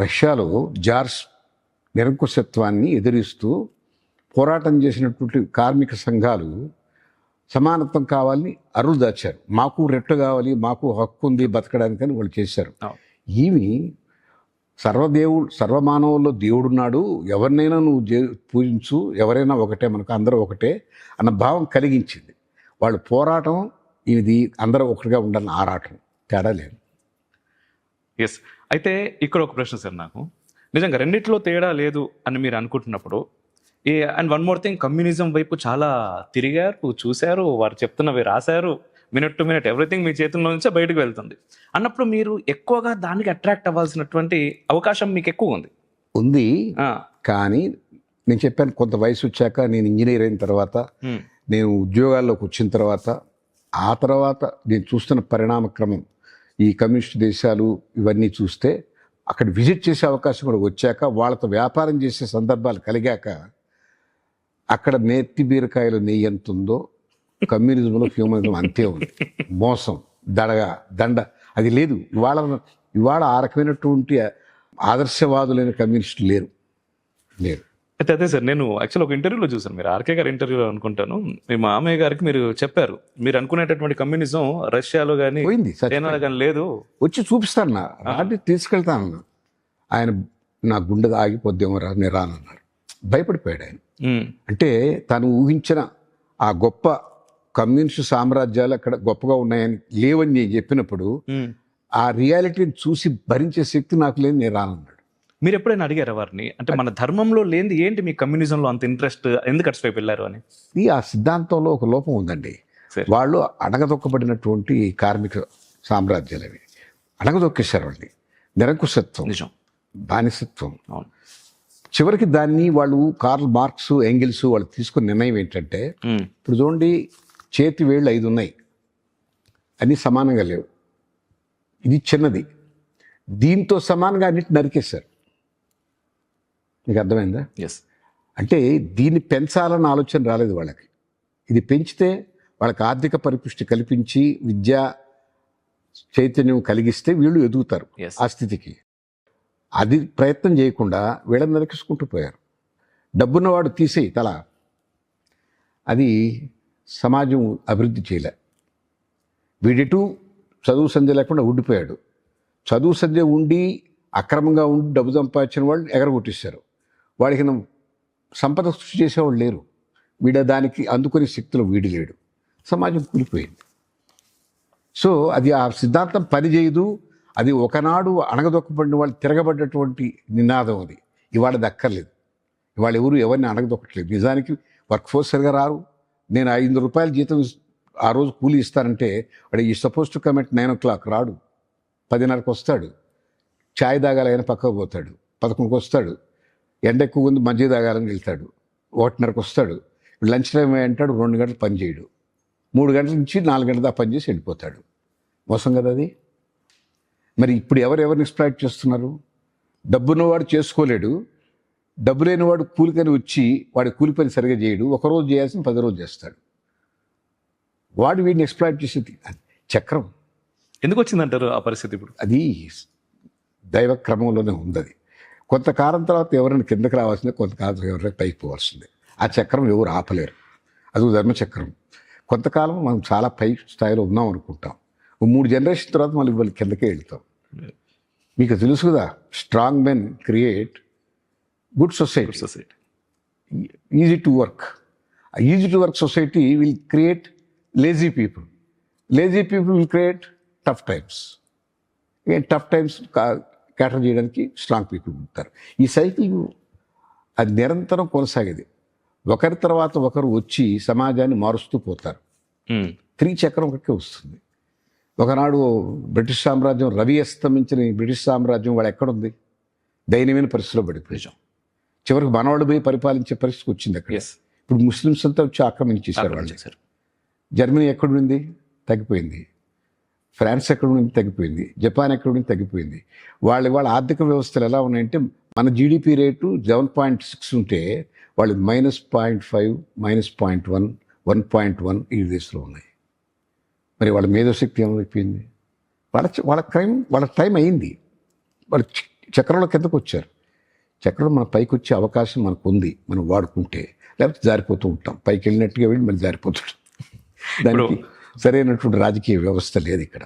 రష్యాలో జార్స్ నిరంకుశత్వాన్ని ఎదిరిస్తూ పోరాటం చేసినటువంటి కార్మిక సంఘాలు సమానత్వం కావాలని అరులు దాచారు. మాకు రెట్టు కావాలి, మాకు హక్కు ఉంది బతకడానికని వాళ్ళు చేశారు. ఈమె సర్వమానవుల్లో దేవుడున్నాడు, ఎవరినైనా నువ్వు పూజించు, ఎవరైనా ఒకటే, మనకు అందరూ ఒకటే అన్న భావం కలిగించింది. వాళ్ళు పోరాటం ఇది అందరూ ఒకటిగా ఉండాలని ఆరాటం, తేడా లేదు. ఎస్. అయితే ఇక్కడ ఒక ప్రశ్న సార్, నాకు నిజంగా రెండిట్లో తేడా లేదు అని మీరు అనుకుంటున్నప్పుడు, and one more thing, communism వైపు చాలా తిరిగారు, చూశారు, వారు చెప్తున్నవి రాశారు, మినిట్ టు మినిట్ ఎవ్రీథింగ్ మీ చేతుల్లో నుంచే బయటకు వెళ్తుంది అన్నప్పుడు మీరు ఎక్కువగా దానికి అట్రాక్ట్ అవ్వాల్సినటువంటి అవకాశం మీకు ఎక్కువ ఉంది. కానీ నేను చెప్పాను, కొంత వయసు వచ్చాక, నేను ఇంజనీర్ అయిన తర్వాత, నేను ఉద్యోగాల్లోకి వచ్చిన తర్వాత, ఆ తర్వాత నేను చూస్తున్న పరిణామ క్రమం, ఈ కమ్యూనిస్ట్ దేశాలు ఇవన్నీ చూస్తే, అక్కడ విజిట్ చేసే అవకాశం కూడా వచ్చాక, వాళ్ళతో వ్యాపారం చేసే సందర్భాలు కలిగాక, అక్కడ నేతి బీరకాయలు నెయ్యి ఎంత ఉందో కమ్యూనిజంలో హ్యూమనిజం అంతే ఉంది. మోసం, దండ అది లేదు. ఇవాళ ఆ రకమైనటువంటి ఆదర్శవాదులైన కమ్యూనిస్టులు లేరు. అయితే అదే సార్, నేను యాక్చువల్ ఒక ఇంటర్వ్యూలో చూసాను, మీరు ఆర్కే గారి ఇంటర్వ్యూలో అనుకుంటాను, మీ మామయ్య గారికి మీరు చెప్పారు, మీరు అనుకునేటటువంటి కమ్యూనిజం రష్యాలో కానీ చైనాలో కానీ లేదు, వచ్చి చూపిస్తాను నా రాటి తీసుకెళ్తాను. ఆయన నా గుండె ఆగిపోద్దేమో నేను రానన్నారు. భయపడిపోయాడు ఆయన. అంటే తను ఊహించిన ఆ గొప్ప కమ్యూనిస్ట్ సామ్రాజ్యాలు అక్కడ గొప్పగా ఉన్నాయని లేవని నేను చెప్పినప్పుడు, ఆ రియాలిటీని చూసి భరించే శక్తి నాకు లేదు, నేను రానన్నాడు. మీరు ఎప్పుడైనా అడిగారా వారిని, అంటే మన ధర్మంలో లేనిది ఏంటి మీ కమ్యూనిజంలో అంత ఇంట్రెస్ట్, ఎందుకు అటువైపు వెళ్ళారు అని? ఆ సిద్ధాంతంలో ఒక లోపం ఉందండి. వాళ్ళు అడగదొక్కబడినటువంటి కార్మిక సామ్రాజ్యాలు అవి అడగదొక్కేశారు. వాళ్ళని నిరంకుశత్వం, నిజం, బానిసత్వం. చివరికి దాన్ని వాళ్ళు కార్ల్ మార్క్స్, ఎంగిల్స్ వాళ్ళు తీసుకున్న నిర్ణయం ఏంటంటే, ఇప్పుడు చూడండి, చేతి వేళ్ళు 5 ఉన్నాయి, అన్నీ సమానంగా లేవు, ఇది చిన్నది, దీంతో సమానంగా అన్నిటి నరికేశారు. మీకు అర్థమైందా? ఎస్. అంటే దీన్ని పెంచాలన్న ఆలోచన రాలేదు వాళ్ళకి. ఇది పెంచితే వాళ్ళకి ఆర్థిక పరిపుష్టి కల్పించి విద్యా చైతన్యం కలిగిస్తే వీళ్ళు ఎదుగుతారు ఆ స్థితికి. అది ప్రయత్నం చేయకుండా వీళ్ళని నరికేసుకుంటూ పోయారు. డబ్బున్నవాడు తీసేయి తల, అది సమాజం అభివృద్ధి చేయలే. వీడిటూ చదువు సంధ్య లేకుండా ఉండిపోయాడు. చదువు సంధ్య ఉండి అక్రమంగా ఉండి డబ్బు సంపాదించిన వాళ్ళు ఎగరగొట్టేశారు. వాడికి సంపద సృష్టి చేసేవాళ్ళు లేరు. దానికి అందుకునే శక్తిలో వీడి లేడు. సమాజం కూలిపోయింది. సో అది ఆ సిద్ధాంతం పనిచేయదు. అది ఒకనాడు అణగదొక్కబడిన వాళ్ళు తిరగబడ్డటువంటి నినాదం. అది ఇవాళ దక్కర్లేదు. ఇవాళ ఎవరిని అణగదొక్కట్లేదు. నిజానికి వర్క్ ఫోర్స్ సరిగా రారు. నేను 500 రూపాయల జీతం ఆ రోజు కూలి ఇస్తానంటే, వాడు ఈ suppose to come at 9 o'clock రాడు, 10:30కి వస్తాడు. ఛాయ్ తాగాలని పక్కకు పోతాడు, 11కి వస్తాడు. ఎండ ఎక్కువ ఉంది, మధ్య తాగాలని వెళ్తాడు, 1:30కి వస్తాడు. లంచ్ టైం అంటాడు, 2 గంటలు పని చేయడు, 3 గంటల నుంచి 4 గంటల దాకా పని చేసి వెళ్ళిపోతాడు. మోసం కదా అది. మరి ఇప్పుడు ఎవరిని ఎక్స్ప్లాయిట్ చేస్తున్నారు? డబ్బున్నవాడు చేసుకోలేడు, డబ్బు లేనివాడు కూలికని వచ్చి వాడి కూలి పని సరిగా చేయడు, ఒకరోజు చేయాల్సిన 10 రోజులు చేస్తాడు. వాడు వీడిని ఎక్స్ప్లాయిట్ చేసేది చక్రం. ఎందుకు వచ్చిందంటారు ఆ పరిస్థితి? ఇప్పుడు అది దైవ క్రమంలోనే ఉంది. అది కొంతకాలం తర్వాత ఎవరైనా కిందకి రావాల్సిందే, కొంతకాలం ఎవరైనా పైకి పోవాల్సిందే. ఆ చక్రం ఎవరు ఆపలేరు. అది ధర్మచక్రం. కొంతకాలం మనం చాలా పై స్థాయిలో ఉన్నాం అనుకుంటాం, 3 జనరేషన్ తర్వాత మళ్ళీ వాళ్ళు కిందకే వెళ్తాం. మీకు తెలుసు కదా, strong men create good society. Easy to work. Easy to work society will create lazy people. Lazy people will create tough times. Tough times cater చేయడానికి స్ట్రాంగ్ పీపుల్ ఉంటారు. ఈ సైకిల్ అది నిరంతరం కొనసాగేది. ఒకరి తర్వాత ఒకరు వచ్చి సమాజాన్ని మారుస్తూ పోతారు. 3 చక్రం ఒకటికే వస్తుంది. ఒకనాడు బ్రిటిష్ సామ్రాజ్యం, రవి అస్తమించిన బ్రిటిష్ సామ్రాజ్యం వాళ్ళు ఎక్కడుంది? దయనీయమైన పరిస్థితిలో పడిపోయాం. చివరికి మనవాళ్ళు పోయి పరిపాలించే పరిస్థితికి వచ్చింది అక్కడ. ఇప్పుడు ముస్లిమ్స్ అంతా వచ్చి ఆక్రమించేశారు వాళ్ళు. జర్మనీ ఎక్కడుంది? తగ్గిపోయింది. ఫ్రాన్స్ ఎక్కడుంది? తగ్గిపోయింది. జపాన్ ఎక్కడుంది? తగ్గిపోయింది. వాళ్ళ ఆర్థిక వ్యవస్థలు ఎలా ఉన్నాయంటే, మన జీడిపి రేటు 7.6 ఉంటే వాళ్ళు -0.5, -0.1, 1.1 ఈ దేశంలో ఉన్నాయి. మరి వాళ్ళ మేధోశక్తి ఏమైపోయింది? వాళ్ళ టైం అయింది. వాళ్ళు చక్రంలో కిందకు వచ్చారు. చక్రం మన పైకి వచ్చే అవకాశం మనకు ఉంది, మనం వాడుకుంటే. లేకపోతే జారిపోతూ ఉంటాం, పైకి వెళ్ళినట్టుగా వెళ్ళి మళ్ళీ జారిపోతుంటాం. దానికి సరైనటువంటి రాజకీయ వ్యవస్థ లేదు ఇక్కడ.